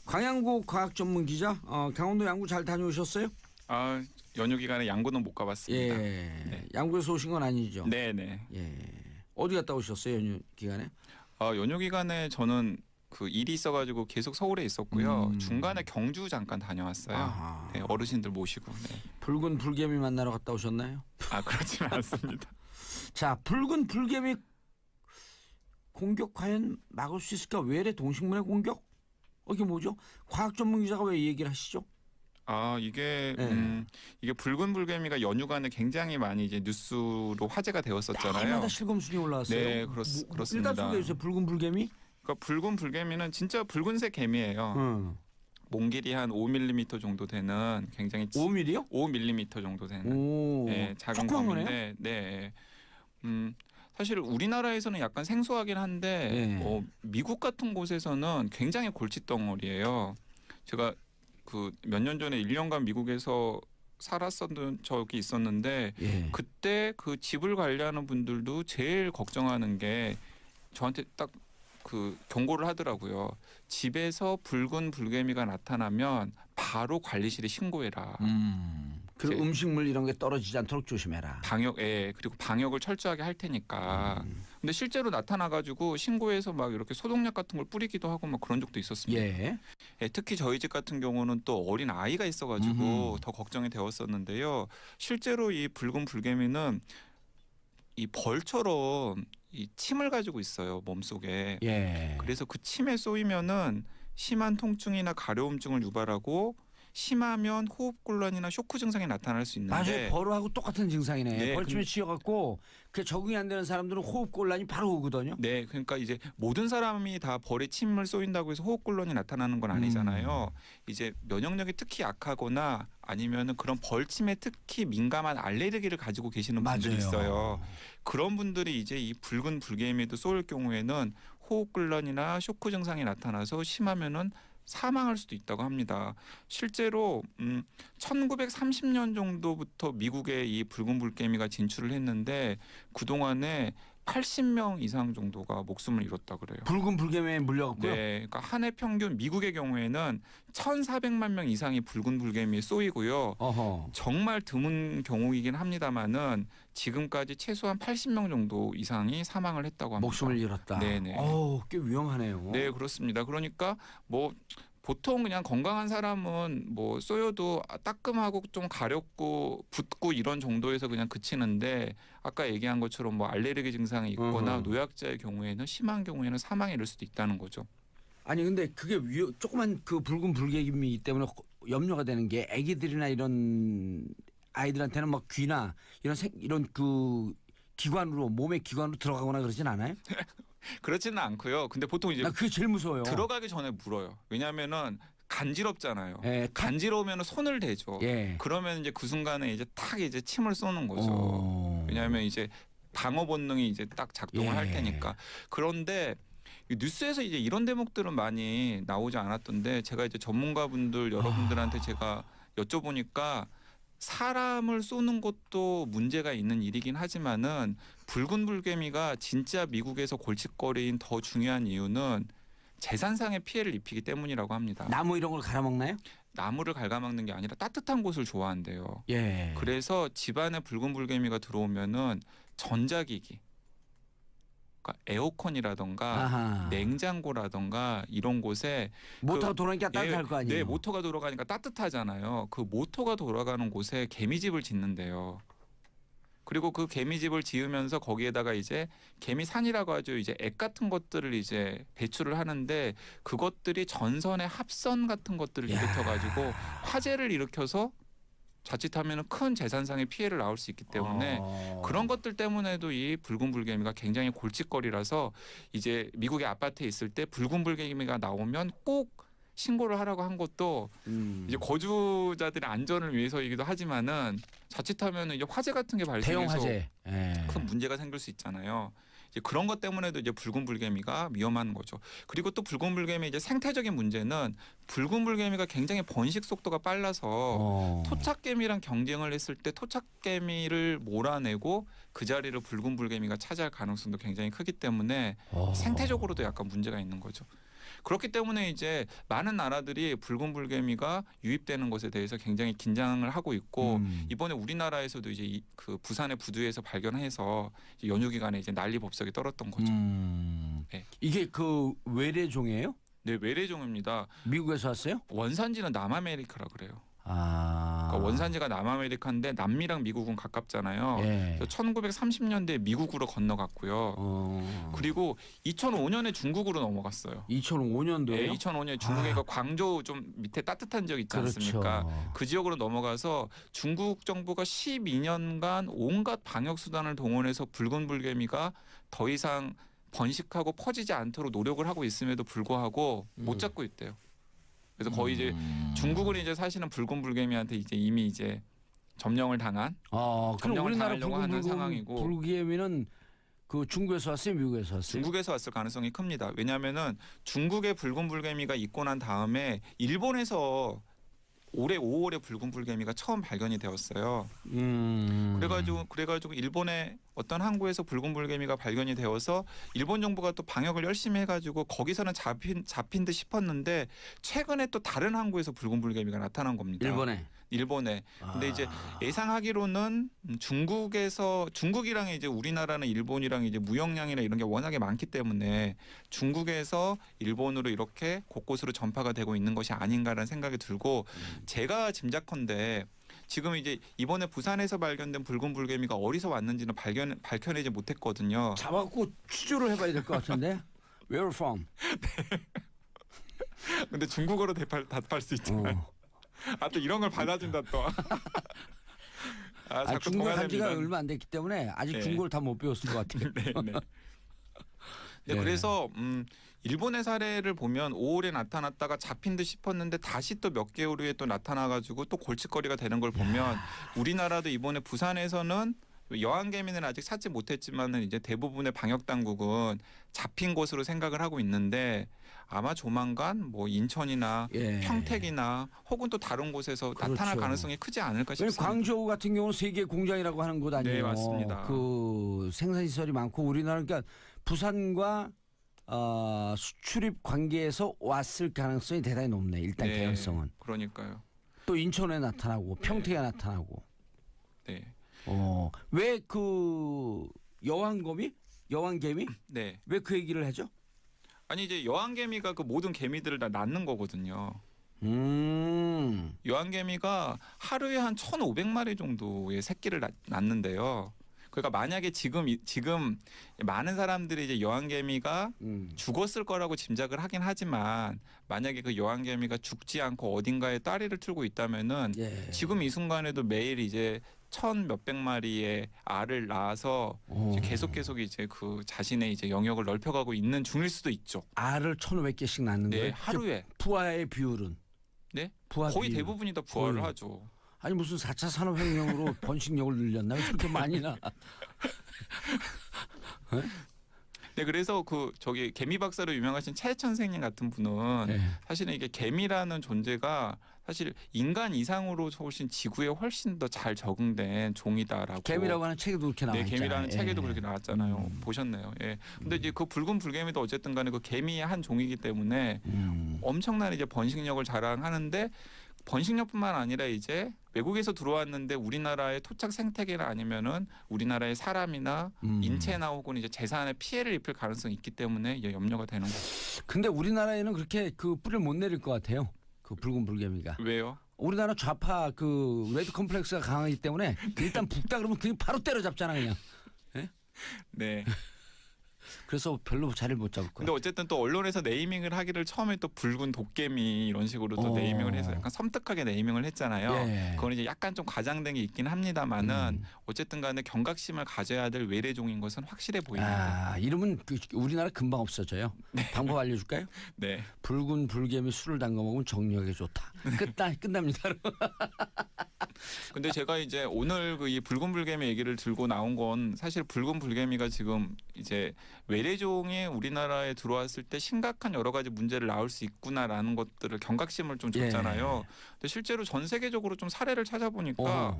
광양고 과학전문기자 강원도 양구 잘 다녀오셨어요? 연휴 기간에 양구는 못 가봤습니다. 양구에서 오신 건 아니죠? 네네. 어디 갔다 오셨어요 연휴 기간에? 연휴 기간에 저는 그 일이 있어가지고 계속 서울에 있었고요. 중간에 경주 잠깐 다녀왔어요. 어르신들 모시고. 붉은 불개미 만나러 갔다 오셨나요? 그렇지는 않습니다. 자, 붉은 불개미 공격 과연 막을 수 있을까? 외래 동식물의 공격? 이게 뭐죠? 과학 전문 기자가 왜 이 얘기를 하시죠? 이게 붉은 불개미가 연휴간에 굉장히 많이 이제 뉴스로 화제가 되었었잖아요. 때마다 실검순위 올라왔어요. 네, 그렇습니다. 일단 소개해 주세요. 붉은 불개미? 그러니까 붉은 불개미는 진짜 붉은색 개미예요. 몽길이 한 5mm 정도 되는 굉장히 5mm요? 5mm 정도 되는 작은 검인데 사실 우리나라에서는 약간 생소하긴 한데 미국 같은 곳에서는 굉장히 골칫덩어리예요. 제가 그 몇 년 전에 1년간 미국에서 살았었던 적이 있었는데 그때 그 집을 관리하는 분들도 제일 걱정하는 게 저한테 딱 그 경고를 하더라고요. 집에서 붉은 불개미가 나타나면 바로 관리실에 신고해라. 그리고 음식물 이런 게 떨어지지 않도록 조심해라. 그리고 방역을 철저하게 할 테니까. 근데 실제로 나타나가지고 신고해서 막 이렇게 소독약 같은 걸 뿌리기도 하고 막 그런 적도 있었습니다. 특히 저희 집 같은 경우는 또 어린 아이가 있어가지고 더 걱정이 되었었는데요. 실제로 이 붉은 불개미는 이 벌처럼 이 침을 가지고 있어요 몸속에. 그래서 그 침에 쏘이면은 심한 통증이나 가려움증을 유발하고 심하면 호흡곤란이나 쇼크 증상이 나타날 수 있는데 맞아요. 벌하고 똑같은 증상이네. 벌침에 씌어갖고 그 적응이 안 되는 사람들은 호흡곤란이 바로 오거든요. 네, 그러니까 이제 모든 사람이 다 벌에 침을 쏘인다고 해서 호흡곤란이 나타나는 건 아니잖아요. 이제 면역력이 특히 약하거나 아니면은 그런 벌침에 특히 민감한 알레르기를 가지고 계시는 분들이 있어요. 그런 분들이 이제 이 붉은 불개미에도 쏘일 경우에는 호흡곤란이나 쇼크 증상이 나타나서 심하면은 사망할 수도 있다고 합니다. 실제로 1930년 정도부터 미국에 이 붉은 불개미가 진출을 했는데 그동안에 80명 이상 정도가 목숨을 잃었다 그래요. 붉은 불개미에 물려갖고요. 네, 그러니까 한 해 평균 미국의 경우에는 1,400만 명 이상이 붉은 불개미에 쏘이고요. 어허. 정말 드문 경우이긴 합니다만은 지금까지 최소한 80명 정도 이상이 사망을 했다고 합니다. 목숨을 잃었다. 네네. 꽤 위험하네요. 네, 그렇습니다. 그러니까 뭐 보통 그냥 건강한 사람은 뭐 쏘여도 따끔하고 좀 가렵고 붓고 이런 정도에서 그냥 그치는데 아까 얘기한 것처럼 뭐 알레르기 증상이 있거나 노약자의 경우에는 심한 경우에는 사망에 이를 수도 있다는 거죠. 아니 근데 그게 조그만 그 붉은 불개미 때문에 염려가 되는 게 아기들이나 이런 아이들한테는 막 귀나 이런 그 기관으로 몸의 기관으로 들어가거나 그러진 않아요? 그렇지는 않고요. 근데 보통 이제 그게 제일 무서워요. 들어가기 전에 물어요. 왜냐하면은 간지럽잖아요. 예, 간지러우면 손을 대죠. 예. 그러면 이제 그 순간에 이제 탁 이제 침을 쏘는 거죠. 왜냐하면 이제 방어 본능이 이제 딱 작동을 할 테니까. 그런데 뉴스에서 이제 이런 대목들은 많이 나오지 않았던데 제가 이제 전문가분들 여러분들한테 제가 여쭤보니까 사람을 쏘는 것도 문제가 있는 일이긴 하지만은 붉은 불개미가 진짜 미국에서 골칫거리인 더 중요한 이유는 재산상의 피해를 입히기 때문이라고 합니다. 나무 이런 걸 갈아먹나요? 나무를 갉아먹는 게 아니라 따뜻한 곳을 좋아한대요. 예. 그래서 집안에 붉은 불개미가 들어오면은 전자기기, 그러니까 에어컨이라던가 아하. 냉장고라던가 이런 곳에 모터가 돌아가니까 따뜻할 거 아니에요? 네, 모터가 돌아가니까 따뜻하잖아요. 그 모터가 돌아가는 곳에 개미집을 짓는데요. 그리고 그 개미집을 지으면서 거기에다가 이제 개미산이라고 하죠. 이제 액 같은 것들을 이제 배출을 하는데 그것들이 전선의 합선 같은 것들을 일으켜가지고 화재를 일으켜서 자칫하면 큰 재산상의 피해를 낳을 수 있기 때문에 그런 것들 때문에도 이 붉은 불개미가 굉장히 골칫거리라서 이제 미국의 아파트에 있을 때 붉은 불개미가 나오면 꼭 신고를 하라고 한 것도 이제 거주자들의 안전을 위해서이기도 하지만은 자칫하면 이제 화재 같은 게 대형 발생해서 화재. 큰 문제가 생길 수 있잖아요. 이제 그런 것 때문에도 이제 붉은 불개미가 위험한 거죠. 그리고 또 붉은 불개미 이제 생태적인 문제는 붉은 불개미가 굉장히 번식 속도가 빨라서 토착개미랑 경쟁을 했을 때 토착개미를 몰아내고 그 자리를 붉은 불개미가 차지할 가능성도 굉장히 크기 때문에 생태적으로도 약간 문제가 있는 거죠. 그렇기 때문에 이제 많은 나라들이 붉은 불개미가 유입되는 것에 대해서 굉장히 긴장을 하고 있고 이번에 우리나라에서도 이제 그 부산의 부두에서 발견해서 연휴 기간에 이제 난리법석이 떨었던 거죠. 네. 이게 그 외래종이에요? 네, 외래종입니다. 미국에서 왔어요? 원산지는 남아메리카라 그래요. 그러니까 원산지가 남아메리카인데 남미랑 미국은 가깝잖아요. 예. 그래서 1930년대에 미국으로 건너갔고요. 그리고 2005년에 중국으로 넘어갔어요. 2005년도에요? 네, 2005년에 중국에 광저우 좀 밑에 따뜻한 지역 있지 않습니까? 그렇죠. 그 지역으로 넘어가서 중국 정부가 12년간 온갖 방역 수단을 동원해서 붉은 불개미가 더 이상 번식하고 퍼지지 않도록 노력을 하고 있음에도 불구하고 못 잡고 있대요. 그래서 거의 이제 중국은 이제 사실은 붉은 불개미한테 이제 이미 이제 점령을 당한 점령을 당하려고 하는 상황이고 불개미는 그 중국에서 왔어요, 미국에서 왔어요? 중국에서 왔을 가능성이 큽니다. 왜냐하면은 중국의 붉은 불개미가 있고 난 다음에 일본에서 올해 5월에 붉은 불개미가 처음 발견이 되었어요. 그래가지고 일본의 어떤 항구에서 붉은 불개미가 발견이 되어서 일본 정부가 또 방역을 열심히 해가지고 거기서는 잡힌 듯 싶었는데 최근에 또 다른 항구에서 붉은 불개미가 나타난 겁니다. 일본에. 근데 이제 예상하기로는 중국이랑 이제 우리나라는 일본이랑 이제 무역량이나 이런 게 워낙에 많기 때문에 중국에서 일본으로 이렇게 곳곳으로 전파가 되고 있는 것이 아닌가라는 생각이 들고 제가 짐작컨대 지금 이제 이번에 부산에서 발견된 붉은 불개미가 어디서 왔는지는 밝혀내지 못했거든요. 잡아갖고 취조를 해봐야 될 것 같은데. Where from? 근데 중국어로 답할 수 있잖아요. 또 이런 걸 받아준다 또. 중국 한 지가 얼마 안 됐기 때문에 아직 중국어를 다 못 배웠을 것 같아요. 네, 그래서 일본의 사례를 보면 5월에 나타났다가 잡힌 듯 싶었는데 다시 또 몇 개월 후에 또 나타나가지고 또 골칫거리가 되는 걸 보면 우리나라도 이번에 부산에서는 여왕개미는 아직 찾지 못했지만은 이제 대부분의 방역 당국은 잡힌 것으로 생각을 하고 있는데 아마 조만간 뭐 인천이나 예. 평택이나 혹은 또 다른 곳에서 그렇죠. 나타날 가능성이 크지 않을까 싶습니다. 광저우 같은 경우는 세계 공장이라고 하는 곳 아니에요? 네, 맞습니다. 그 생산 시설이 많고 우리나라 그러니까 부산과 수출입 관계에서 왔을 가능성이 대단히 높네. 일단 네, 개연성은. 그러니까요. 또 인천에 나타나고 평택에 나타나고. 네. 왜 그 여왕개미? 네. 왜 그 얘기를 하죠? 아니 이제 여왕개미가 그 모든 개미들을 다 낳는 거거든요. 여왕개미가 하루에 한 1,500마리 정도의 새끼를 낳는데요. 그러니까 만약에 지금 많은 사람들이 이제 여왕개미가 죽었을 거라고 짐작을 하긴 하지만 만약에 그 여왕개미가 죽지 않고 어딘가에 따리를 틀고 있다면은 예. 지금 이 순간에도 매일 이제 1,000몇백 마리의 알을 낳아서 이제 계속 이제 그 자신의 이제 영역을 넓혀가고 있는 중일 수도 있죠. 알을 1,500개씩 낳는 네, 거예요? 하루에. 부화의 비율은? 네? 부화 거의 비율. 대부분이 다 부화를 하죠. 아니 무슨 4차 산업혁명으로 번식력을 늘렸나? 왜 그렇게 많이 나? 네, 그래서 그 저기 개미 박사로 유명하신 차해천 선생님 같은 분은 네. 사실은 이게 개미라는 존재가 사실 인간 이상으로 훨씬 지구에 훨씬 더 잘 적응된 종이다라고. 개미라고 하는 책에도 그렇게 나와 네, 있잖아요. 개미라는 책에도 그렇게 나왔잖아요. 보셨네요. 예. 근데 이제 그 붉은 불개미도 어쨌든 간에 그 개미의 한 종이기 때문에 엄청난 이제 번식력을 자랑하는데 번식력뿐만 아니라 이제 외국에서 들어왔는데 우리나라의 토착 생태계나 아니면은 우리나라의 사람이나 인체나 혹은 이제 재산에 피해를 입힐 가능성이 있기 때문에 이제 염려가 되는 거죠. 근데 우리나라에는 그렇게 그 뿌리를 못 내릴 것 같아요. 그 붉은 불개미가. 왜요? 우리나라 좌파 그 레드 컴플렉스가 강하기 때문에 일단 북다 그러면 그냥 바로 때려잡잖아 그냥. 네. 그래서 별로 자리를 못 잡을 거야. 근데 어쨌든 또 언론에서 네이밍을 하기를 처음에 또 붉은 도깨미 이런 식으로 또 네이밍을 해서 약간 섬뜩하게 네이밍을 했잖아요. 예. 그건 이제 약간 좀 과장된 게 있긴 합니다만은 어쨌든 간에 경각심을 가져야 될 외래종인 것은 확실해 보입니다. 이름은 우리나라 금방 없어져요. 방법 알려줄까요? 네. 붉은 불개미 술을 담가 먹으면 정력에 좋다. 끝납니다. 근데 제가 이제 오늘 그 이 붉은 불개미 얘기를 들고 나온 건 사실 붉은 불개미가 지금 이제 외래종이 우리나라에 들어왔을 때 심각한 여러 가지 문제를 낳을 수 있구나라는 것들을 경각심을 좀 줬잖아요. 근데 실제로 전 세계적으로 좀 사례를 찾아보니까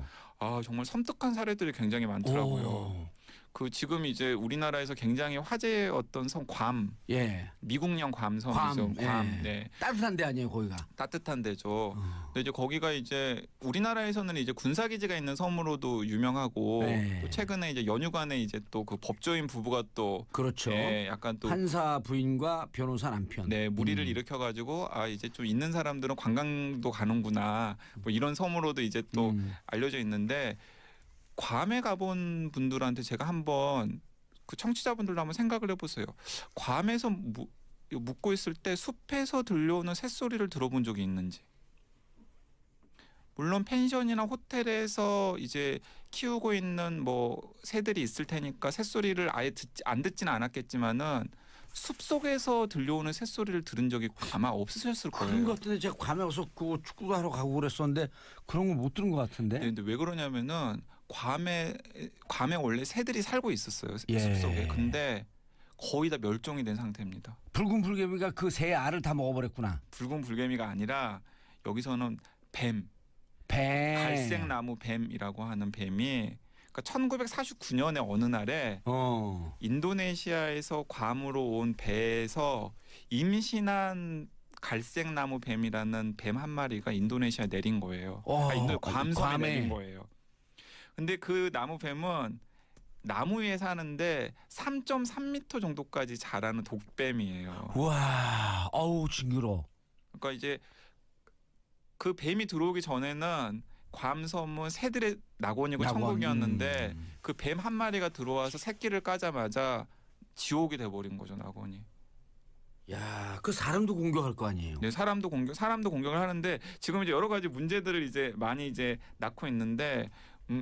정말 섬뜩한 사례들이 굉장히 많더라고요. 그 지금 이제 우리나라에서 굉장히 화제의 어떤 섬 괌, 미국령 괌섬이죠. 괌. 네. 따뜻한 데 아니에요, 거기가? 따뜻한 데죠. 근데 이제 거기가 이제 우리나라에서는 이제 군사기지가 있는 섬으로도 유명하고 또 최근에 이제 연휴간에 이제 또 그 법조인 부부가 또 그렇죠. 약간 또 판사 부인과 변호사 남편. 네, 무리를 일으켜가지고 이제 좀 있는 사람들은 관광도 가는구나. 뭐 이런 섬으로도 이제 또 알려져 있는데. 괌에 가본 분들한테 제가 한번 그 청취자분들도 한번 생각을 해보세요. 괌에서 묵고 있을 때 숲에서 들려오는 새소리를 들어본 적이 있는지. 물론 펜션이나 호텔에서 이제 키우고 있는 뭐 새들이 있을 테니까 새소리를 아예 안 듣지는 않았겠지만은 숲속에서 들려오는 새소리를 들은 적이 아마 없으셨을 거예요. 그런 것 같은데 제가 괌에 가서 그 축구도 하러 가고 그랬었는데 그런 걸 못 들은 것 같은데. 네, 근데 왜 그러냐면은 괌에 원래 새들이 살고 있었어요. 숲속에. 근데 거의 다 멸종이 된 상태입니다. 붉은 불개미가 그 새 알을 다 먹어버렸구나. 붉은 불개미가 아니라 여기서는 갈색 나무 뱀이라고 하는 뱀이 그러니까 1949년에 어느 날에 인도네시아에서 괌으로 온 배에서 임신한 갈색나무 뱀이라는 뱀 한 마리가 인도네시아에 내린 거예요. 괌섬에 내린 거예요. 근데 그 나무 뱀은 나무 위에 사는데 3.3m 정도까지 자라는 독뱀이에요. 와, 어우 징그러. 그러니까 이제 그 뱀이 들어오기 전에는 괌섬은 새들의 낙원이고 천국이었는데 그 뱀 한 마리가 들어와서 새끼를 까자마자 지옥이 돼버린 거죠, 낙원이. 야, 그 사람도 공격할 거 아니에요? 네, 사람도 공격을 하는데 지금 이제 여러 가지 문제들을 이제 많이 이제 낳고 있는데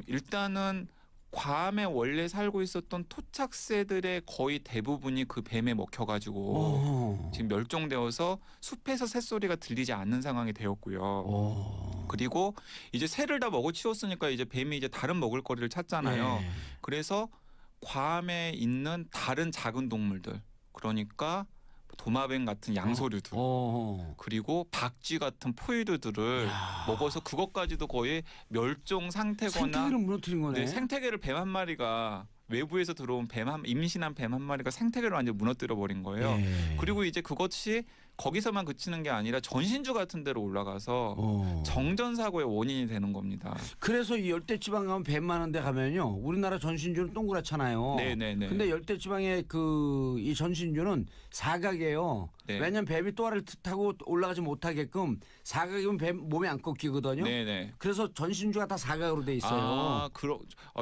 일단은 괌에 원래 살고 있었던 토착새들의 거의 대부분이 그 뱀에 먹혀가지고 지금 멸종되어서 숲에서 새소리가 들리지 않는 상황이 되었고요. 그리고 이제 새를 다 먹어치웠으니까 이제 뱀이 이제 다른 먹을거리를 찾잖아요. 그래서 괌에 있는 다른 작은 동물들, 그러니까 도마뱀 같은 양서류들 그리고 박쥐 같은 포유류들을 먹어서 그것까지도 거의 멸종 상태거나 생태계를 무너뜨린 거네. 네, 생태계를 뱀 한 마리가 외부에서 들어온 임신한 뱀 한 마리가 생태계를 완전 무너뜨려 버린 거예요. 그리고 이제 그것이 거기서만 그치는 게 아니라 전신주 같은 데로 올라가서 정전 사고의 원인이 되는 겁니다. 그래서 이 열대지방 가면 뱀 많은 데 가면요. 우리나라 전신주는 동그랗잖아요. 네네네. 근데 열대지방의 이 전신주는 사각이에요. 네. 왜냐하면 뱀이 또아를 타고 올라가지 못하게끔 사각이면 뱀 몸에 안 꺾이거든요. 네네. 그래서 전신주가 다 사각으로 돼 있어요.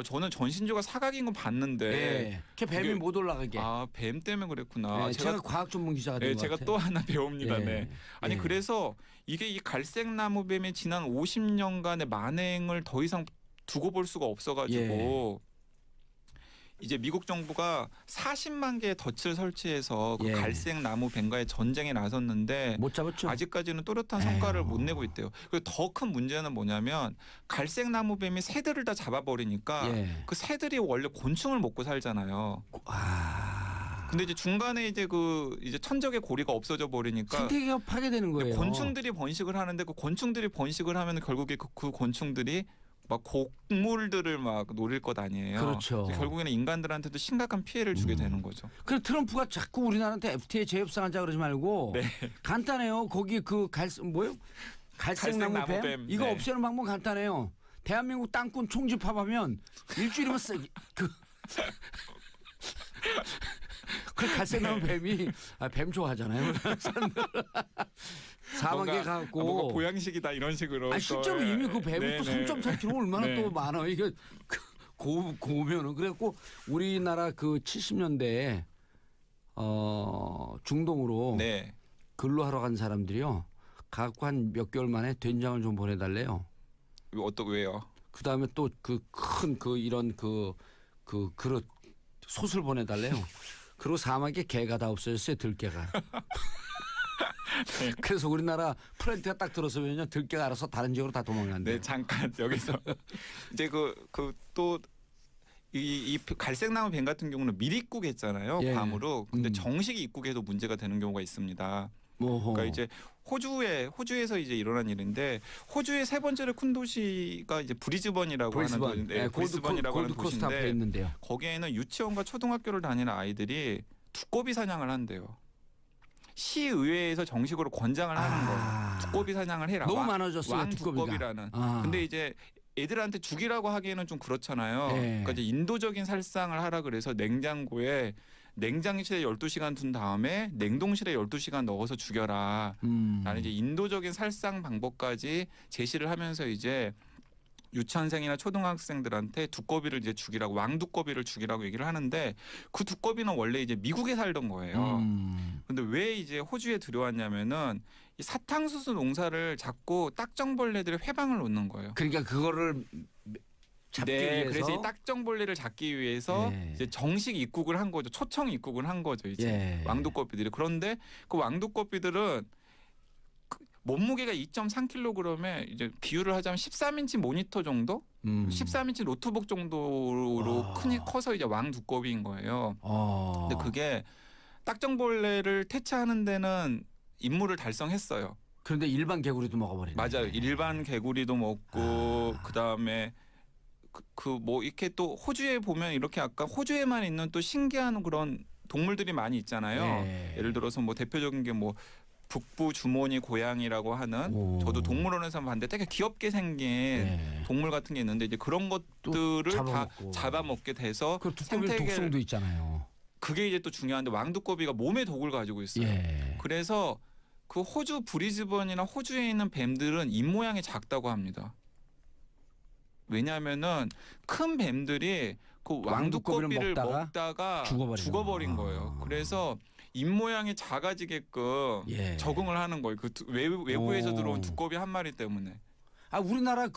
저는 전신주가 사각인 건 봤는데 네. 뱀이 못 올라가게. 뱀 때문에 그랬구나. 네, 제가 과학 전문 기자가 된 것 같아요. 제가 또 하나 배웁니다. 네. 아니 그래서 이게 이 갈색나무뱀이 지난 50년간의 만행을 더 이상 두고 볼 수가 없어가지고 이제 미국 정부가 40만 개의 덫을 설치해서 그 갈색나무뱀과의 전쟁에 나섰는데 못 잡았죠. 아직까지는 또렷한 성과를 못 내고 있대요. 그리고 더 큰 문제는 뭐냐면 갈색나무뱀이 새들을 다 잡아버리니까 그 새들이 원래 곤충을 먹고 살잖아요. 근데 이제 중간에 이제 이제 천적의 고리가 없어져 버리니까 생태계가 파괴되는 거예요. 곤충들이 번식을 하는데 그 곤충들이 번식을 하면 결국에 그 곤충들이 막 곡물들을 막 노릴 것 아니에요. 그렇죠. 결국에는 인간들한테도 심각한 피해를 주게 되는 거죠. 그래서 트럼프가 자꾸 우리나라한테 FTA 재협상하자 그러지 말고 간단해요. 거기 갈색나무뱀 이거 없애는 방법 간단해요. 대한민국 땅꾼 총집합하면 일주일이면 그 갈색나무뱀이 뱀 좋아하잖아요. 4만 개 갖고 뭔가 보양식이다 이런 식으로. 실제로 이미 그 뱀이 또 3.4kg 얼마나 또 많아. 이게 고면은 그래갖고 우리나라 그 70년대에 중동으로 근로하러 간 사람들이요. 갖고 한 몇 개월 만에 된장을 좀 보내달래요. 왜요? 그 다음에 또 큰 이런 그릇 솥을 보내달래요. 그리고 4만 개 개가 다 없어졌어요. 들개가. 그래서 우리나라 플랜트가 딱 들어서면요 들깨가 알아서 다른 지역으로 다 도망간대요. 네, 잠깐 여기서 이제 또 이 갈색나무 뱀 같은 경우는 미립국 했잖아요. 괌으로. 근데 정식 입국에도 문제가 되는 경우가 있습니다. 그러니까 이제 호주에서 이제 일어난 일인데 호주의 세 번째로 큰 도시가 이제 브리즈번이라고 하는 도시인데 브리즈번이라고 하는 도시인데 거기에는 유치원과 초등학교를 다니는 아이들이 두꺼비 사냥을 한대요. 시의회에서 정식으로 권장을 하는 거예요. 두꺼비 사냥을 해라. 너무 많아졌어요. 왕두꺼비라는. 근데 이제 애들한테 죽이라고 하기에는 좀 그렇잖아요. 그러니까 이제 인도적인 살상을 하라 그래서 냉장고에 냉장실에 12시간 둔 다음에 냉동실에 12시간 넣어서 죽여라. 라는 이제 인도적인 살상 방법까지 제시를 하면서 이제 유치원생이나 초등학생들한테 두꺼비를 이제 죽이라고 왕두꺼비를 죽이라고 얘기를 하는데 그 두꺼비는 원래 이제 미국에 살던 거예요. 근데 왜 이제 호주에 들여왔냐면은 이 사탕수수 농사를 잡고 딱정벌레들의 회방을 놓는 거예요. 그러니까 그거를 잡기 위해서. 그래서 이 딱정벌레를 잡기 위해서 이제 정식 입국을 한 거죠. 초청 입국을 한 거죠. 이제 왕두꺼비들이. 그런데 그 왕두꺼비들은 몸무게가 2.3kg에 이제 비율을 하자면 13인치 모니터 정도, 13인치 노트북 정도로 커서 이제 왕두꺼비인 거예요. 근데 그게 딱정벌레를 퇴치하는 데는 임무를 달성했어요. 그런데 일반 개구리도 먹어버리네. 맞아요. 일반 개구리도 먹고 그다음에 뭐 이렇게 또 호주에 보면 이렇게 아까 호주에만 있는 또 신기한 그런 동물들이 많이 있잖아요. 예를 들어서 뭐 대표적인 게 뭐 북부 주머니 고양이라고 하는 저도 동물원에서 봤는데 되게 귀엽게 생긴 동물 같은 게 있는데 이제 그런 것들을 다 잡아먹게 돼서 두꺼비 독성도 있잖아요. 그게 이제 또 중요한데 왕두꺼비가 몸에 독을 가지고 있어요. 그래서 그 호주 브리즈번이나 호주에 있는 뱀들은 입 모양이 작다고 합니다. 왜냐하면은 큰 뱀들이 그 왕두꺼비를 먹다가 죽어버린 거예요. 그래서 입 모양이 작아지게끔 적응을 하는 거예요. 그 외부에서 들어온 두꺼비 한 마리 때문에. 우리나라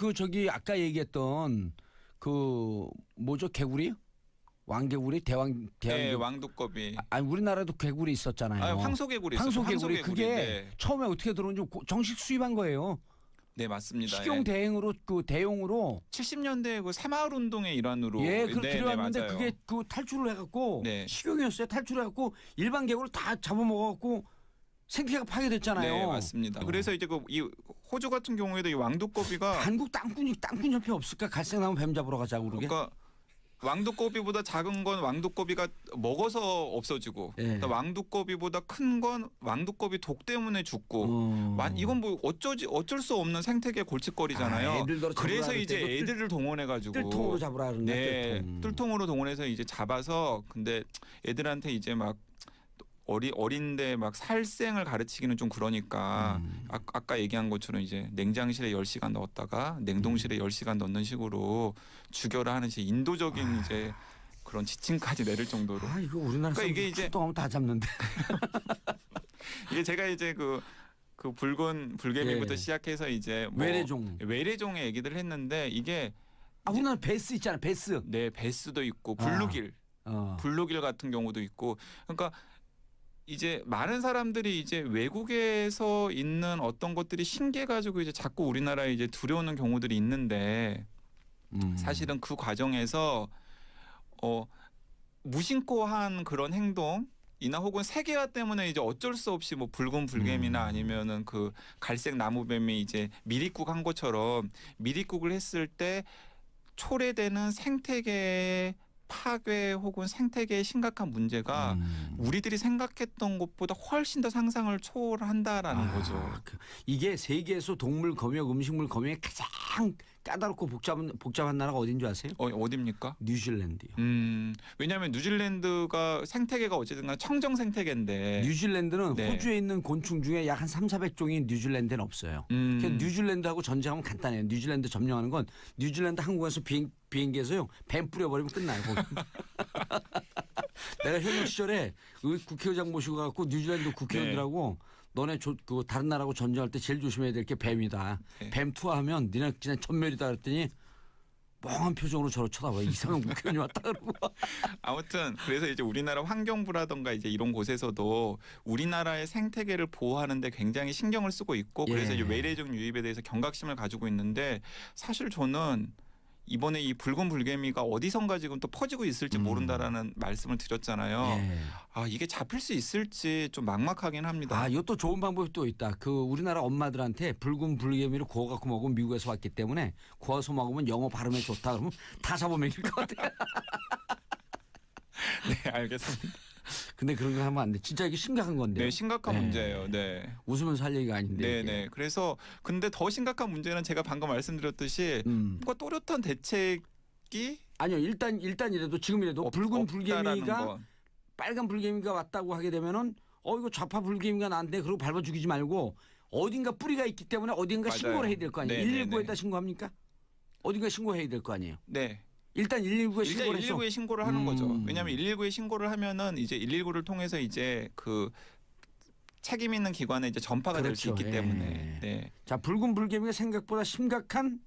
아까 얘기했던 그 뭐죠 개구리? 왕개구리 네, 왕두꺼비. 아니 우리나라도 개구리 있었잖아요. 황소개구리. 황소개구리 그게 네. 처음에 어떻게 들어온지 정식 수입한 거예요. 네 맞습니다. 식용 대행으로 그 대용으로 70년대 그 새마을 운동의 일환으로 그렇게 들어왔는데 그게 그 탈출을 해갖고 식용이었어요. 탈출해갖고 일반 개구를 다 잡아먹어갖고 생태계가 파괴됐잖아요. 네 맞습니다. 그래서 이제 이 호주 같은 경우에도 이 왕두꺼비가 한국 땅꾼 협회 없을까? 갈색 나무 뱀 잡으러 가자고 그러게. 그러니까 왕두꺼비보다 작은 건 왕두꺼비가 먹어서 없어지고 왕두꺼비보다 큰 건 왕두꺼비 독 때문에 죽고 이건 뭐 어쩔 수 없는 생태계 골칫거리잖아요. 그래서 이제 애들을 동원해가지고 뜰통으로 잡으라 그러는데 네, 뜰통으로 동원해서 이제 잡아서 근데 애들한테 이제 막 어린데 막 살생을 가르치기는 좀 그러니까 아까 얘기한 것처럼 이제 냉장실에 10시간 넣었다가 냉동실에 10시간 넣는 식으로 죽여라 하는 이제 인도적인 이제 그런 지침까지 내릴 정도로. 이거 우리나라 그러니까 이게 이제 동안 다 잡는데. 이게 제가 이제 그 붉은 불개미부터 시작해서 이제 뭐 외래종의 얘기들 했는데 이게 우리나라 베스 있잖아. 베스. 네, 베스도 있고 블루길 같은 경우도 있고 그러니까 이제 많은 사람들이 이제 외국에서 있는 어떤 것들이 신기해가지고 이제 자꾸 우리나라에 이제 들여오는 경우들이 있는데 사실은 그 과정에서 무심코 한 그런 행동이나 혹은 세계화 때문에 이제 어쩔 수 없이 뭐 붉은 불개미나 아니면은 그 갈색 나무뱀이 이제 미립국 한 것처럼 미립국을 했을 때 초래되는 생태계의 파괴 혹은 생태계의 심각한 문제가 우리들이 생각했던 것보다 훨씬 더 상상을 초월한다라는 거죠. 이게 세계에서 동물 검역, 음식물 검역에 가장 까다롭고 복잡한 나라가 어딘 줄 아세요? 어디입니까? 뉴질랜드요. 왜냐하면 뉴질랜드가 생태계가 어쨌든 간에 청정 생태계인데 뉴질랜드는 호주에 있는 곤충 중에 약 한 300~400종이 뉴질랜드는 없어요. 뉴질랜드하고 전쟁하면 간단해요. 뉴질랜드 점령하는 건 뉴질랜드 항공에서 비행기에서요. 뱀 뿌려버리면 끝나요. 내가 현역 시절에 국회의장 모시고 가고 뉴질랜드 국회의원들하고 너네 그 다른 나라하고 전쟁할 때 제일 조심해야 될 게 뱀이다. 뱀 투하하면 니네 그냥 전멸이다 그랬더니 멍한 표정으로 저를 쳐다봐. 이상한 국회의원이 왔다 그러고. 아무튼 그래서 이제 우리나라 환경부라든가 이제 이런 곳에서도 우리나라의 생태계를 보호하는 데 굉장히 신경을 쓰고 있고 그래서 이제 외래종 유입에 대해서 경각심을 가지고 있는데 사실 저는 이번에 이 붉은 불개미가 어디선가 지금 또 퍼지고 있을지 모른다라는 말씀을 드렸잖아요. 이게 잡힐 수 있을지 좀 막막하긴 합니다. 이것도 좋은 방법이 또 있다. 그 우리나라 엄마들한테 붉은 불개미를 구워갖고 먹으면 미국에서 왔기 때문에 구워서 먹으면 영어 발음이 좋다 그러면 다 잡아먹일 것 같아요. 네, 알겠습니다. 근데 그런 거 하면 안 돼. 진짜 이게 심각한 건데. 네, 심각한 문제예요. 네. 웃으면서 할 얘기가 아닌데. 네. 그래서 근데 더 심각한 문제는 제가 방금 말씀드렸듯이 뭔가 또렷한 대책이 아니요. 일단이라도 지금이라도 붉은 불개미가 빨간 불개미가 왔다고 하게 되면은 이거 좌파 불개미가 나한테 그러고 밟아 죽이지 말고 어딘가 뿌리가 있기 때문에 어딘가 신고를 해야 될 거 아니에요. 119에다 신고합니까? 어딘가 신고해야 될 거 아니에요. 네. 일단 119에 신고를 하는 거죠. 왜냐하면 119에 신고를 하면은 이제 119를 통해서 이제 그 책임 있는 기관에 이제 전파가 될 수 있기 때문에. 네. 자, 붉은 불개미가 생각보다 심각한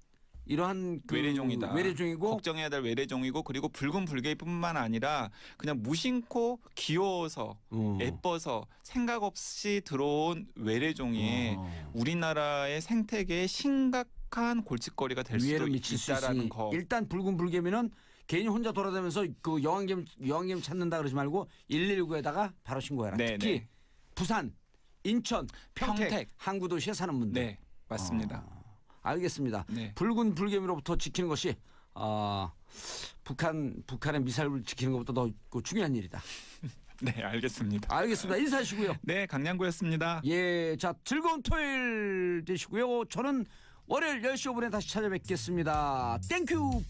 이러한 외래종이고 걱정해야 될 외래종이고 그리고 붉은 불개미뿐만 아니라 그냥 무심코 귀여워서 예뻐서 생각 없이 들어온 외래종이 우리나라의 생태계에 심각한 골칫거리가 될 수도 있다라는 거. 일단 붉은 불개미는 괜히 혼자 돌아다니면서 그 여왕개미 찾는다 그러지 말고 119에다가 바로 신고해라. 특히 부산, 인천, 평택 항구도시에 사는 분들. 네, 맞습니다. 알겠습니다. 네. 붉은 불개미로부터 지키는 것이 북한의 미사일을 지키는 것보다 더 중요한 일이다. 네, 알겠습니다. 알겠습니다. 인사하시고요. 네, 강량구였습니다. 예, 자 즐거운 토요일 되시고요. 저는 월요일 10시 5분에 다시 찾아뵙겠습니다. 땡큐.